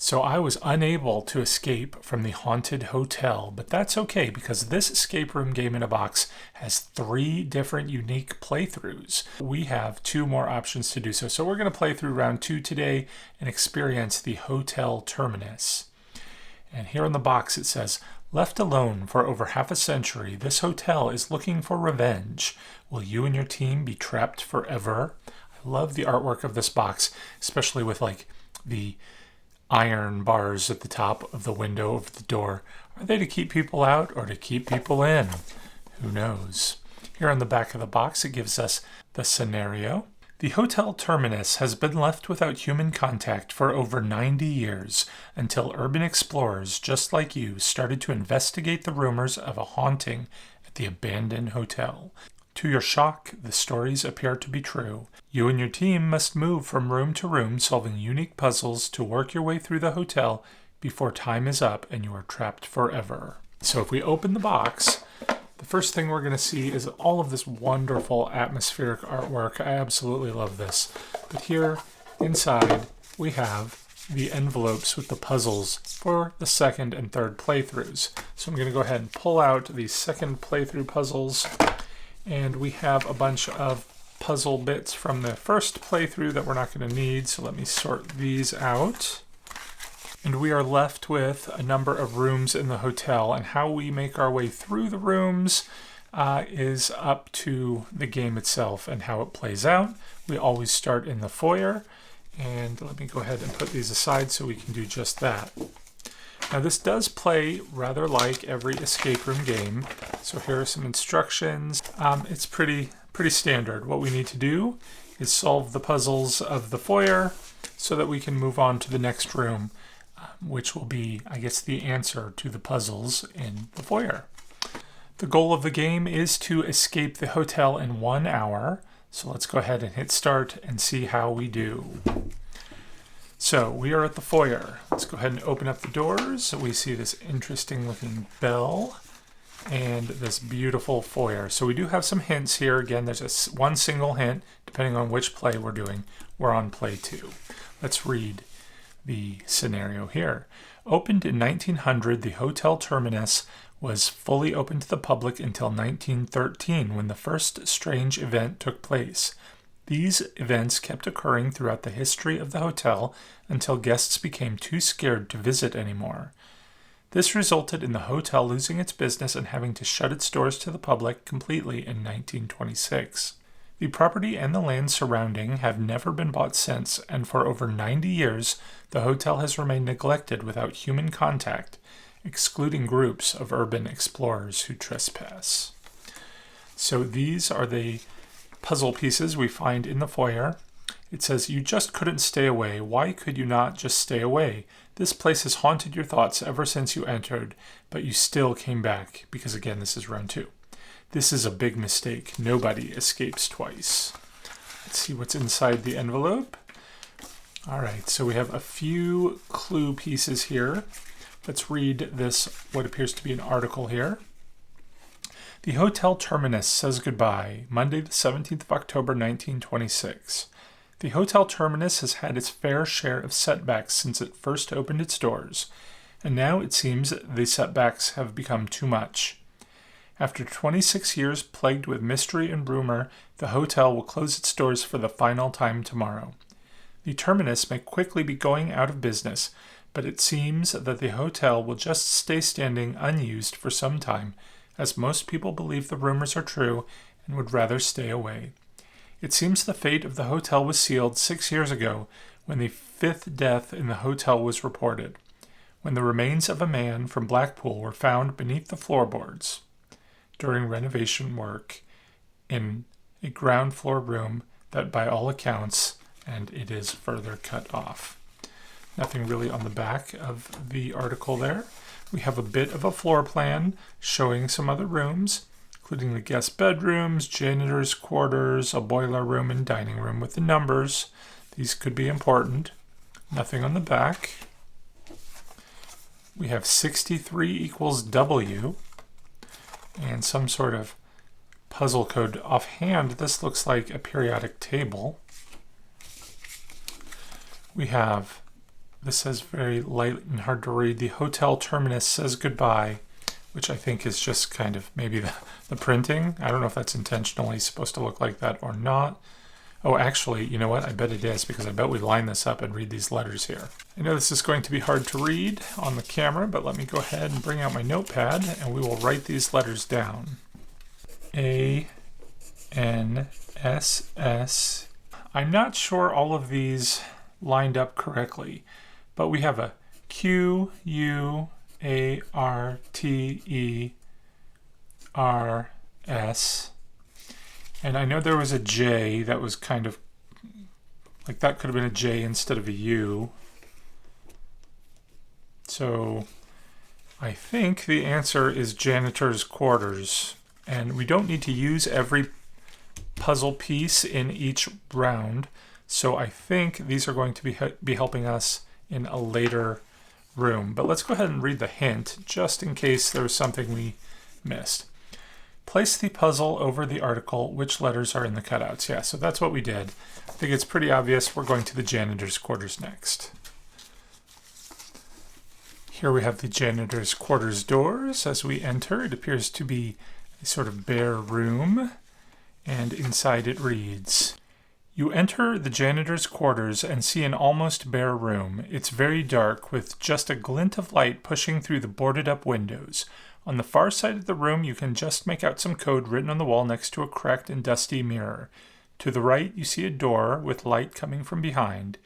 So I was unable to escape from the haunted hotel, but that's okay because this escape room game in a box has 3 different unique playthroughs. We have 2 more options to do so. So we're going to play through round 2 today and experience the Hotel Terminus. And here on the box it says, left alone for over half a century, this hotel is looking for revenge. Will you and your team be trapped forever? I love the artwork of this box, especially with like the iron bars at the top of the window over the door. Are they to keep people out or to keep people in? Who knows? Here on the back of the box it gives us the scenario. The Hotel Terminus has been left without human contact for over 90 years until urban explorers just like you started to investigate the rumors of a haunting at the abandoned hotel. To your shock, the stories appear to be true. You and your team must move from room to room, solving unique puzzles to work your way through the hotel before time is up and you are trapped forever. So if we open the box, the first thing we're going to see is all of this wonderful atmospheric artwork. I absolutely love this. But here inside we have the envelopes with the puzzles for the second and third playthroughs. So I'm going to go ahead and pull out the second playthrough puzzles. And we have a bunch of puzzle bits from the first playthrough that we're not going to need, so let me sort these out. And we are left with a number of rooms in the hotel, and how we make our way through the rooms is up to the game itself and how it plays out. We always start in the foyer, and let me go ahead and put these aside so we can do just that. Now this does play rather like every escape room game. So here are some instructions. It's pretty standard. What we need to do is solve the puzzles of the foyer so that we can move on to the next room, which will be, I guess, the answer to the puzzles in the foyer. The goal of the game is to escape the hotel in 1 hour. So let's go ahead and hit start and see how we do. So we are at the foyer. Let's go ahead and open up the doors. We see this interesting looking bell and this beautiful foyer. So we do have some hints here. Again, there's one single hint depending on which play we're doing. We're on play 2. Let's read the scenario here. Opened in 1900, the Hotel Terminus was fully open to the public until 1913 when the first strange event took place. These events kept occurring throughout the history of the hotel until guests became too scared to visit anymore. This resulted in the hotel losing its business and having to shut its doors to the public completely in 1926. The property and the land surrounding have never been bought since, and for over 90 years, the hotel has remained neglected without human contact, excluding groups of urban explorers who trespass. So these are the puzzle pieces we find in the foyer. It says, you just couldn't stay away. Why could you not just stay away? This place has haunted your thoughts ever since you entered, but you still came back, because again, this is round 2. This is a big mistake. Nobody escapes twice. Let's see what's inside the envelope. All right, so we have a few clue pieces here. Let's read this, what appears to be an article here. The Hotel Terminus says goodbye, Monday the 17th of October 1926. The Hotel Terminus has had its fair share of setbacks since it first opened its doors, and now it seems the setbacks have become too much. After 26 years plagued with mystery and rumor, the hotel will close its doors for the final time tomorrow. The Terminus may quickly be going out of business, but it seems that the hotel will just stay standing unused for some time, as most people believe the rumors are true and would rather stay away. It seems the fate of the hotel was sealed 6 years ago when the 5th death in the hotel was reported, when the remains of a man from Blackpool were found beneath the floorboards during renovation work in a ground floor room that by all accounts, and it is further cut off. Nothing really on the back of the article there. We have a bit of a floor plan showing some other rooms, including the guest bedrooms, janitor's quarters, a boiler room, and dining room with the numbers. These could be important. Nothing on the back. We have 63 equals W and some sort of puzzle code. Offhand, this looks like a periodic table. We have This says very light and hard to read. The hotel terminus says goodbye, which I think is just kind of maybe the printing. I don't know if that's intentionally supposed to look like that or not. Oh, actually, you know what? I bet it is, because I bet we line this up and read these letters here. I know this is going to be hard to read on the camera, but let me go ahead and bring out my notepad and we will write these letters down. A-N-S-S. I'm not sure all of these lined up correctly, but we have a Q-U-A-R-T-E-R-S. And I know there was a J that was kind of, like that could have been a J instead of a U. So I think the answer is janitor's quarters. And we don't need to use every puzzle piece in each round. So I think these are going to be helping us in a later room. But let's go ahead and read the hint, just in case there was something we missed. Place the puzzle over the article. Which letters are in the cutouts? Yeah, so that's what we did. I think it's pretty obvious. We're going to the janitor's quarters next. Here we have the janitor's quarters doors. As we enter, it appears to be a sort of bare room, and inside it reads, "You enter the janitor's quarters and see an almost bare room. It's very dark, with just a glint of light pushing through the boarded-up windows. On the far side of the room, you can just make out some code written on the wall next to a cracked and dusty mirror. To the right, you see a door with light coming from behind.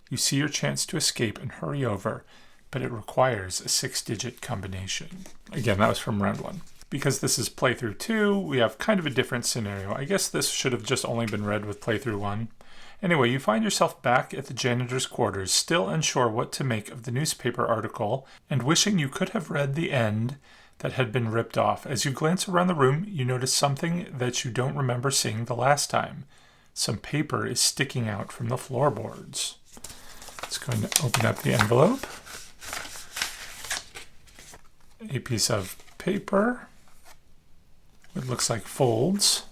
You see your chance to escape and hurry over, but it requires a 6-digit combination." Again, that was from round 1. Because this is playthrough 2, we have kind of a different scenario. I guess this should have just only been read with playthrough 1. Anyway, you find yourself back at the janitor's quarters, still unsure what to make of the newspaper article, and wishing you could have read the end that had been ripped off. As you glance around the room, you notice something that you don't remember seeing the last time. Some paper is sticking out from the floorboards. It's going to open up the envelope. A piece of paper. It looks like folds.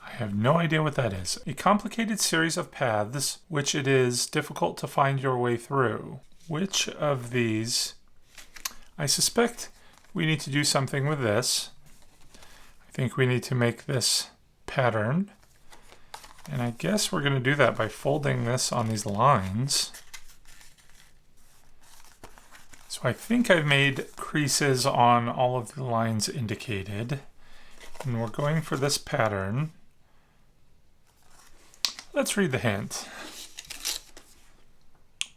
I have no idea what that is. A complicated series of paths which it is difficult to find your way through. Which of these? I suspect we need to do something with this. I think we need to make this pattern. And I guess we're going to do that by folding this on these lines. So I think I've made creases on all of the lines indicated. And we're going for this pattern. Let's read the hint.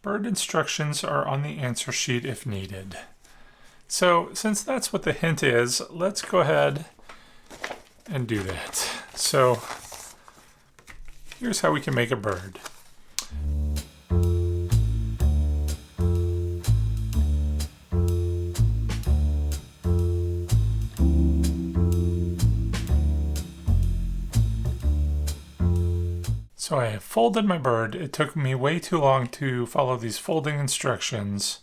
Bird instructions are on the answer sheet if needed. So since that's what the hint is, let's go ahead and do that. So here's how we can make a bird. So I have folded my bird. It took me way too long to follow these folding instructions.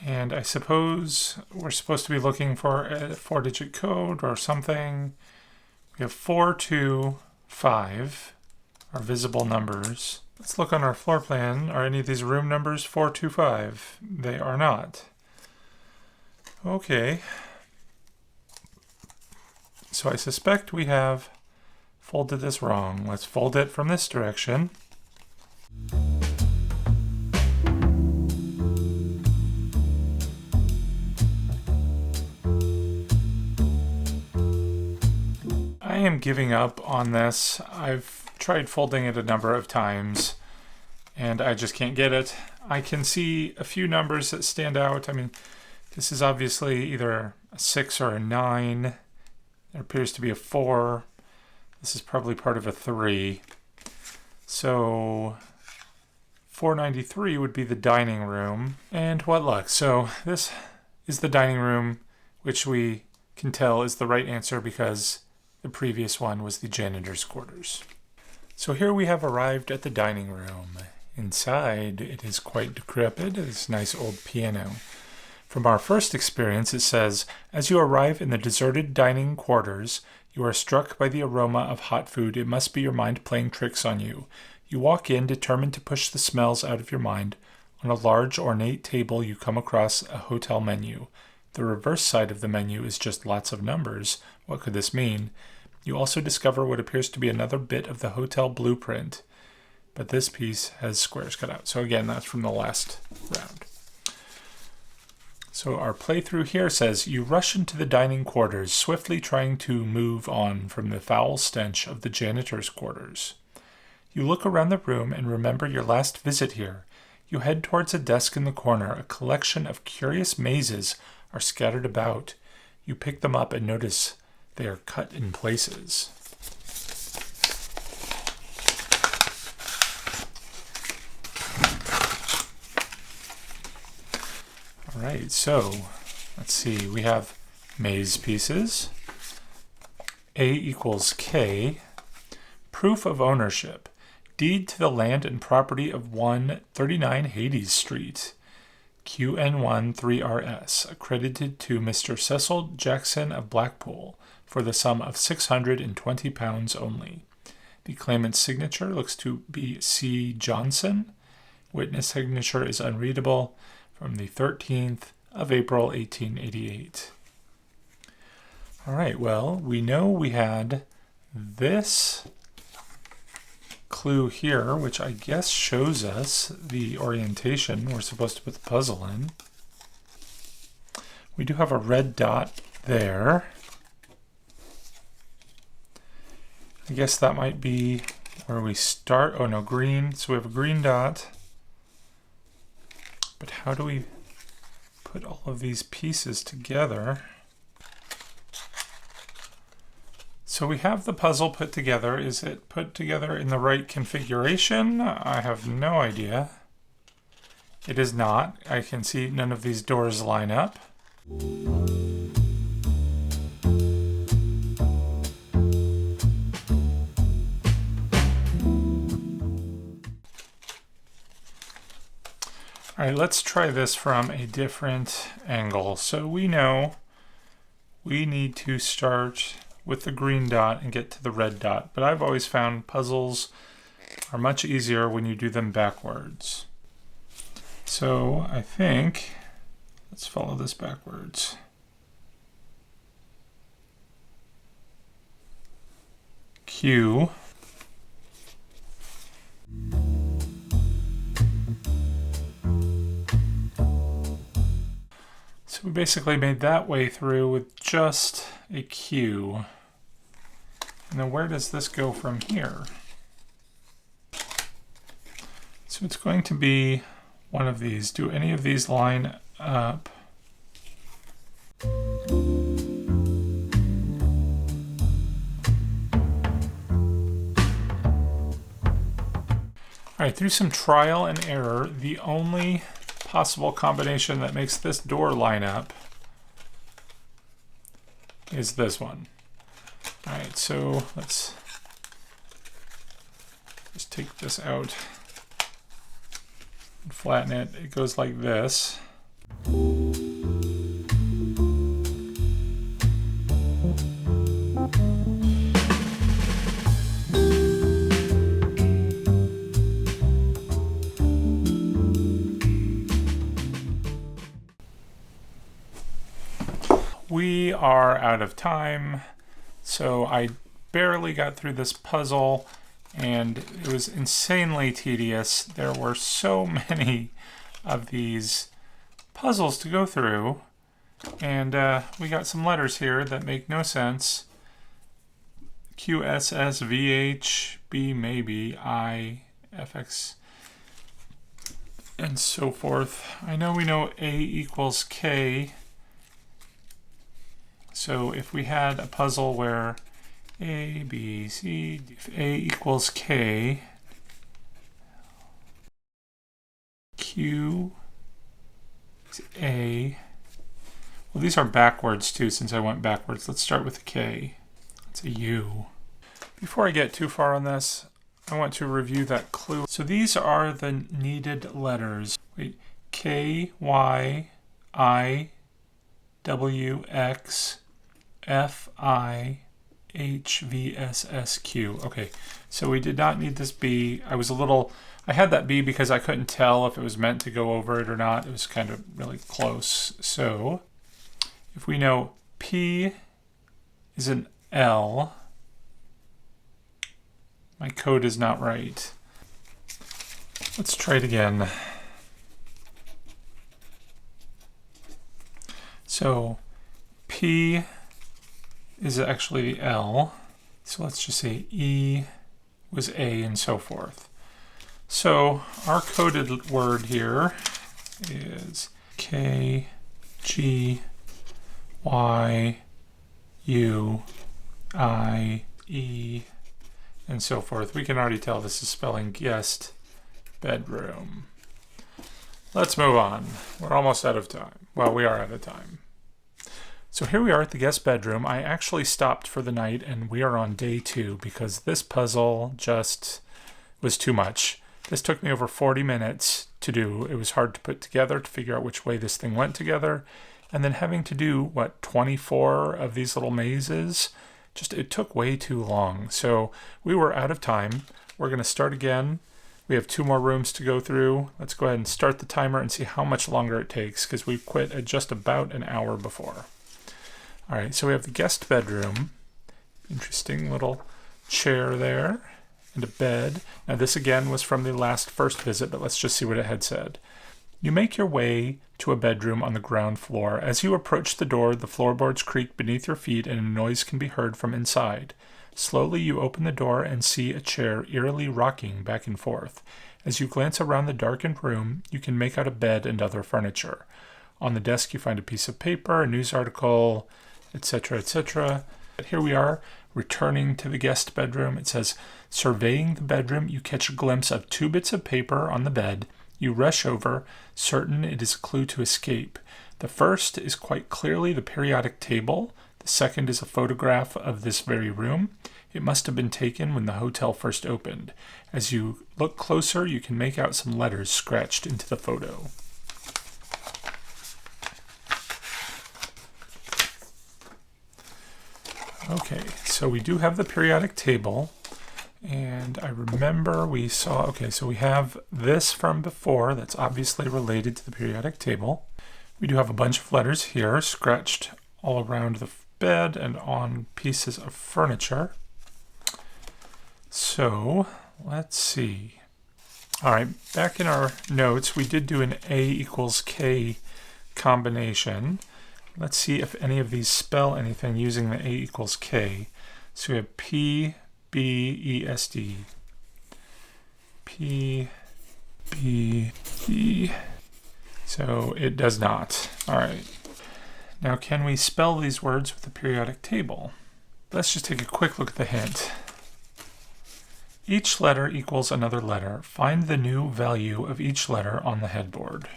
And I suppose we're supposed to be looking for a 4-digit code or something. We have 4, 2, 5, our visible numbers. Let's look on our floor plan. Are any of these room numbers 4, 2, 5? They are not. Okay. So I suspect we have folded this wrong. Let's fold it from this direction. I am giving up on this. I've tried folding it a number of times and I just can't get it. I can see a few numbers that stand out. I mean, this is obviously either a 6 or a 9. There appears to be a 4. This is probably part of a 3. So 493 would be the dining room. And what luck. So this is the dining room, which we can tell is the right answer because the previous one was the janitor's quarters. So here we have arrived at the dining room. Inside, it is quite decrepit. It's a nice old piano. From our first experience, it says, as you arrive in the deserted dining quarters, you are struck by the aroma of hot food. It must be your mind playing tricks on you. You walk in, determined to push the smells out of your mind. On a large, ornate table, you come across a hotel menu. The reverse side of the menu is just lots of numbers. What could this mean? You also discover what appears to be another bit of the hotel blueprint, but this piece has squares cut out. So again, that's from the last round. So our playthrough here says, you rush into the dining quarters, swiftly trying to move on from the foul stench of the janitor's quarters. You look around the room and remember your last visit here. You head towards a desk in the corner. A collection of curious mazes are scattered about. You pick them up and notice they are cut in places. All right, so let's see. We have maze pieces. A equals K. Proof of ownership. Deed to the land and property of 139 Hades Street. QN1 3RS, accredited to Mr. Cecil Jackson of Blackpool for the sum of £620 only. The claimant's signature looks to be C. Johnson. Witness signature is unreadable, from the 13th of April, 1888. All right, well, we know we had this clue here, which I guess shows us the orientation we're supposed to put the puzzle in. We do have a red dot there. I guess that might be where we start. Oh no, green. So we have a green dot. But how do we put all of these pieces together? So we have the puzzle put together. Is it put together in the right configuration? I have no idea. It is not. I can see none of these doors line up. All right, let's try this from a different angle. So we know we need to start with the green dot and get to the red dot. But I've always found puzzles are much easier when you do them backwards. So I think, let's follow this backwards. Q. So we basically made that way through with just a Q. And then where does this go from here? So it's going to be one of these. Do any of these line up? All right, through some trial and error, the only possible combination that makes this door line up is this one. All right, so let's just take this out and flatten it. It goes like this. We are out of time, so I barely got through this puzzle, and it was insanely tedious. There were so many of these puzzles to go through, and we got some letters here that make no sense. Q, S, S, V, H, B, maybe, I, F, X, and so forth. I know we know A equals K. So if we had a puzzle where A, B, C, D, if A equals K, Q is A. Well, these are backwards too, since I went backwards. Let's start with a K. It's a U. Before I get too far on this, I want to review that clue. So these are the needed letters. Wait, K, Y, I, W, X, F, I, HVSSQ. Okay, so we did not need this B. I had that B because I couldn't tell if it was meant to go over it or not. It was kind of really close. So if we know P is an L, my code is not right. Let's try it again. So P is actually the L. So let's just say E was A and so forth. So our coded word here is K, G, Y, U, I, E, and so forth. We can already tell this is spelling guest bedroom. Let's move on. We're almost out of time. Well, we are out of time. So here we are at the guest bedroom. I actually stopped for the night and we are on day 2 because this puzzle just was too much. This took me over 40 minutes to do. It was hard to put together, to figure out which way this thing went together. And then having to do, 24 of these little mazes, it took way too long. So we were out of time. We're going to start again. We have 2 more rooms to go through. Let's go ahead and start the timer and see how much longer it takes because we quit at just about an hour before. All right, so we have the guest bedroom. Interesting little chair there. And a bed. Now this again was from the first visit, but let's just see what it had said. You make your way to a bedroom on the ground floor. As you approach the door, the floorboards creak beneath your feet and a noise can be heard from inside. Slowly you open the door and see a chair eerily rocking back and forth. As you glance around the darkened room, you can make out a bed and other furniture. On the desk you find a piece of paper, a news article, etc., etc. Here we are, returning to the guest bedroom. It says, surveying the bedroom, you catch a glimpse of 2 bits of paper on the bed. You rush over, certain it is a clue to escape. The first is quite clearly the periodic table. The second is a photograph of this very room. It must have been taken when the hotel first opened. As you look closer, you can make out some letters scratched into the photo. Okay, so we do have the periodic table, and I remember we saw, okay, so we have this from before that's obviously related to the periodic table. We do have a bunch of letters here scratched all around the bed and on pieces of furniture. So let's see. All right, back in our notes, we did do an A equals K combination. Let's see if any of these spell anything using the A equals K. So we have P, B, E, S, D. P, B, E. So it does not. All right. Now can we spell these words with the periodic table? Let's just take a quick look at the hint. Each letter equals another letter. Find the new value of each letter on the headboard.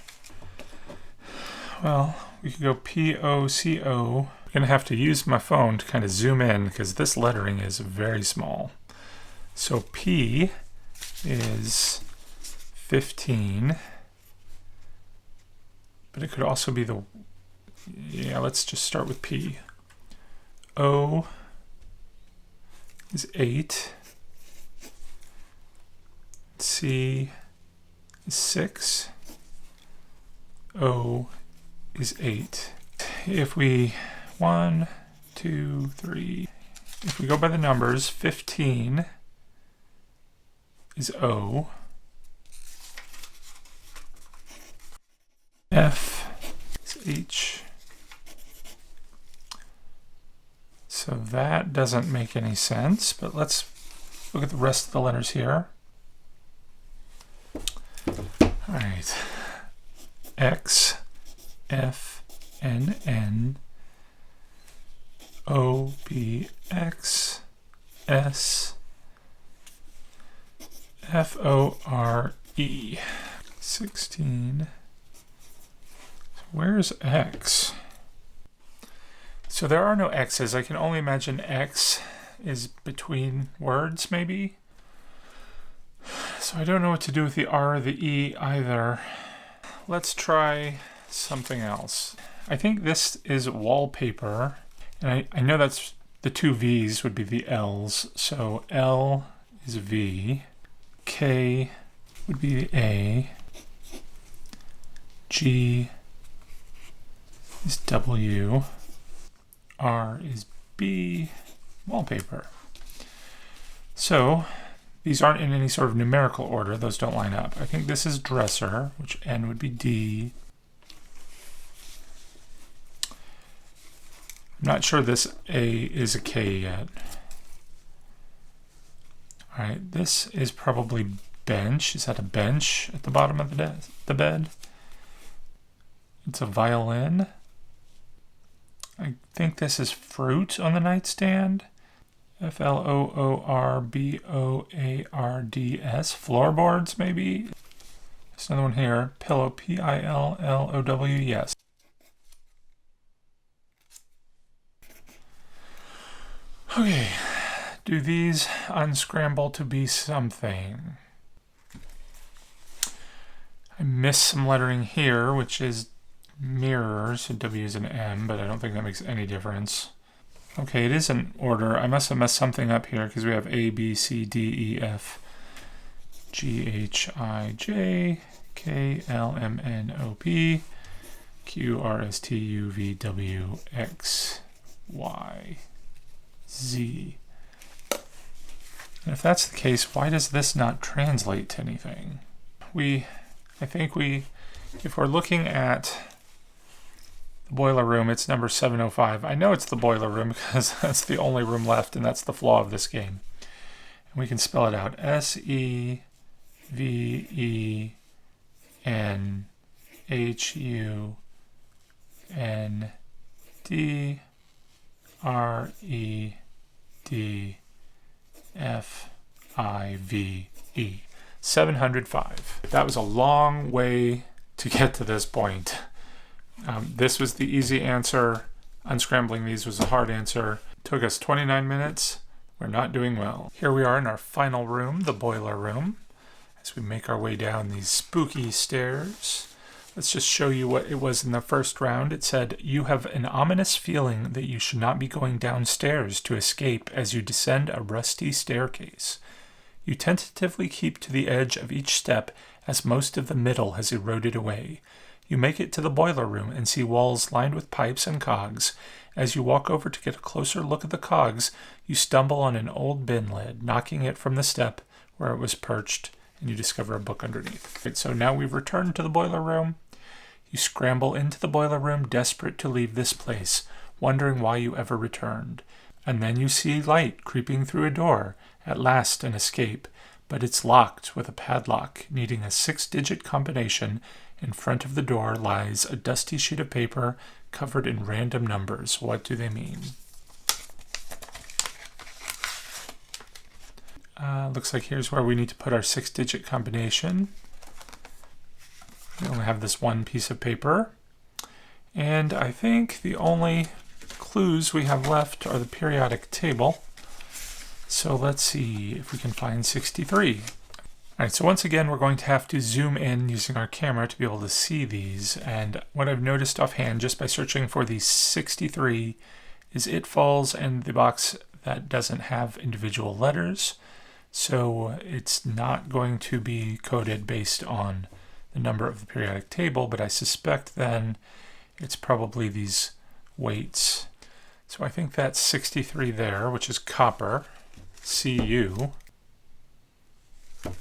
Well, we could go P-O-C-O. I'm going to have to use my phone to kind of zoom in because this lettering is very small. So P is 15. But it could also be let's just start with P. O is 8. C is 6. O is 8. If we, 1, 2, 3, if we go by the numbers, 15 is O. F is H. So that doesn't make any sense, but let's look at the rest of the letters here. All right. X, F, N, N, O, B, X, S, F, O, R, E. 16. Where's X? So there are no X's. I can only imagine X is between words, maybe. So I don't know what to do with the R or the E either. Let's try something else. I think this is wallpaper. And I know that's The two V's would be the L's. So L is V, K would be the A, G is W, R is B, wallpaper. So these aren't in any sort of numerical order. Those don't line up. I think this is dresser, which N would be D. I'm not sure this A is a K yet. All right, this is probably bench. Is that a bench at the bottom of the bed? It's a violin. I think this is fruit on the nightstand. Floorboards, floorboards maybe. There's another one here. Pillow, Pillow, yes. Okay, do these unscramble to be something? I missed some lettering here, which is mirror, so W is an M, but I don't think that makes any difference. Okay, it is in order. I must have messed something up here because we have A, B, C, D, E, F, G, H, I, J, K, L, M, N, O, P, Q, R, S, T, U, V, W, X, Y, Z. And if that's the case, why does this not translate to anything? If we're looking at the boiler room, it's number 705. I know it's the boiler room because that's the only room left, and that's the flaw of this game. And we can spell it out. SEVENDREDFIVE. 705. That was a long way to get to this point. This was the easy answer. Unscrambling these was a hard answer. Took us 29 minutes. We're not doing well. Here we are in our final room, the boiler room. As we make our way down these spooky stairs. Let's just show you what it was in the first round. It said, you have an ominous feeling that you should not be going downstairs to escape as you descend a rusty staircase. You tentatively keep to the edge of each step as most of the middle has eroded away. You make it to the boiler room and see walls lined with pipes and cogs. As you walk over to get a closer look at the cogs, you stumble on an old bin lid, knocking it from the step where it was perched, and you discover a book underneath. Right, so now we've returned to the boiler room. You scramble into the boiler room, desperate to leave this place, wondering why you ever returned. And then you see light creeping through a door, at last an escape, but it's locked with a padlock, needing a 6-digit combination. In front of the door lies a dusty sheet of paper covered in random numbers. What do they mean? Looks like here's where we need to put our 6-digit combination. We only have this one piece of paper. And I think the only clues we have left are the periodic table. So let's see if we can find 63. All right, so once again, we're going to have to zoom in using our camera to be able to see these. And what I've noticed offhand, just by searching for the 63, is it falls in the box that doesn't have individual letters. So it's not going to be coded based on the number of the periodic table, but I suspect then it's probably these weights. So I think that's 63 there, which is copper, Cu. All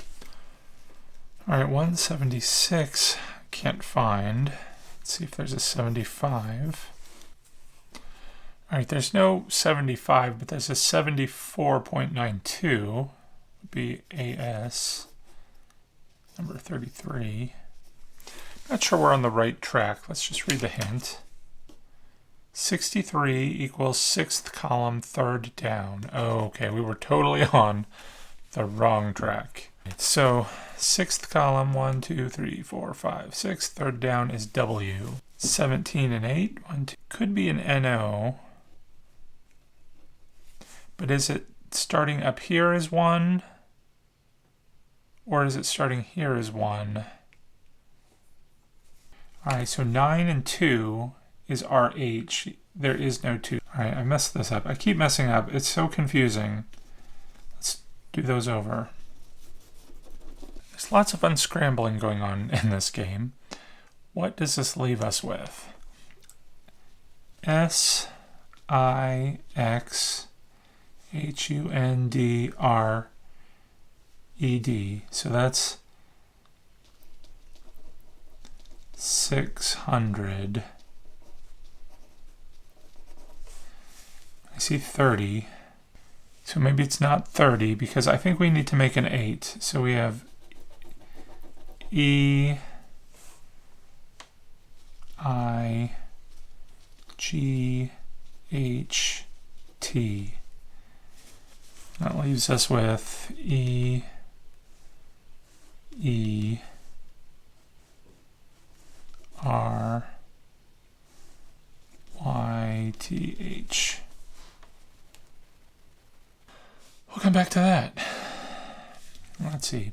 right, 176, can't find. Let's see if there's a 75. All right, there's no 75, but there's a 74.92, would be AS, number 33. Not sure we're on the right track. Let's just read the hint. 63 equals 6th column, 3rd down. Oh, okay, we were totally on the wrong track. So 6th column, 1, 2, 3, 4, 5, 6. 3rd down is W. 17 and 8, 1, 2. Could be an NO. But is it starting up here as 1? Or is it starting here as 1? All right, so 9 and 2 is RH. There is no 2. All right, I messed this up. I keep messing up. It's so confusing. Let's do those over. There's lots of unscrambling going on in this game. What does this leave us with? SIXHUNDRED. So that's 600. I see 30. So maybe it's not 30 because I think we need to make an 8. So we have EIGHT. That leaves us with EERYTH. We'll come back to that. Let's see.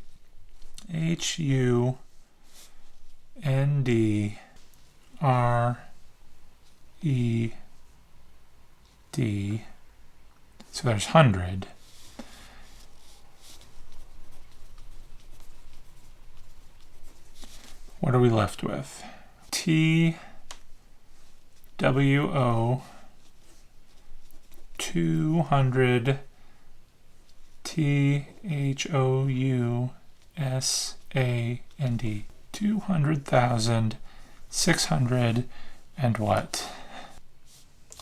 HUNDRED. So there's 100. What are we left with? TWO 200 THOUSAND 200,000 600 and what?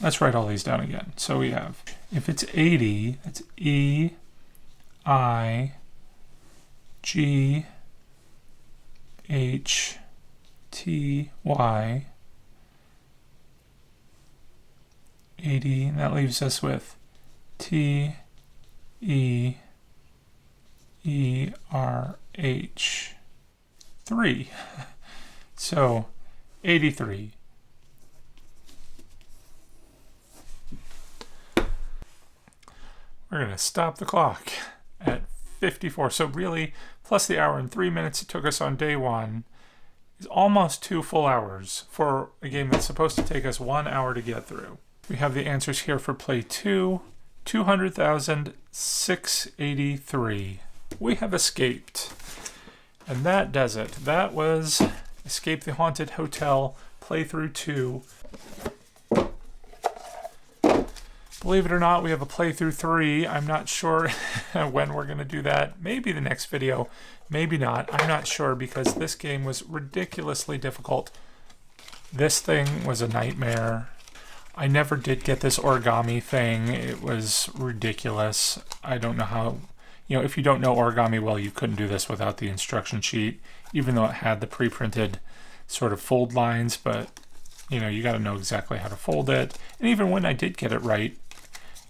Let's write all these down again. So we have, if it's 80, it's EIGHTY. 80, and that leaves us with TEERH 3. So 83. We're going to stop the clock at 54. So really, plus the hour and 3 minutes it took us on day 1 is almost 2 full hours for a game that's supposed to take us 1 hour to get through. We have the answers here for play 2, 200,683. We have escaped. And that does it. That was Escape the Haunted Hotel playthrough 2. Believe it or not, we have a playthrough 3. I'm not sure when we're going to do that. Maybe the next video, maybe not. I'm not sure because this game was ridiculously difficult. This thing was a nightmare. I never did get this origami thing. It was ridiculous. I don't know how, if you don't know origami well, you couldn't do this without the instruction sheet, even though it had the pre-printed sort of fold lines, but you got to know exactly how to fold it. And even when I did get it right,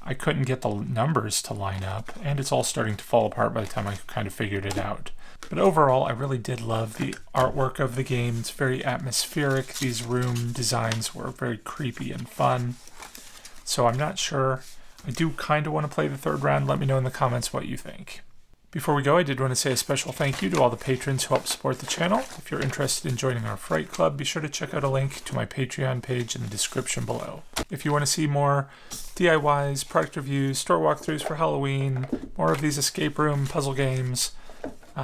I couldn't get the numbers to line up, and it's all starting to fall apart by the time I kind of figured it out. But overall, I really did love the artwork of the game. It's very atmospheric. These room designs were very creepy and fun. So I'm not sure. I do kind of want to play the third round. Let me know in the comments what you think. Before we go, I did want to say a special thank you to all the patrons who help support the channel. If you're interested in joining our Fright Club, be sure to check out a link to my Patreon page in the description below. If you want to see more DIYs, product reviews, store walkthroughs for Halloween, more of these escape room puzzle games,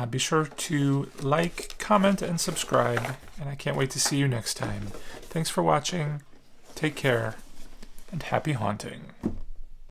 be sure to like, comment, and subscribe. And I can't wait to see you next time. Thanks for watching, take care, and happy haunting.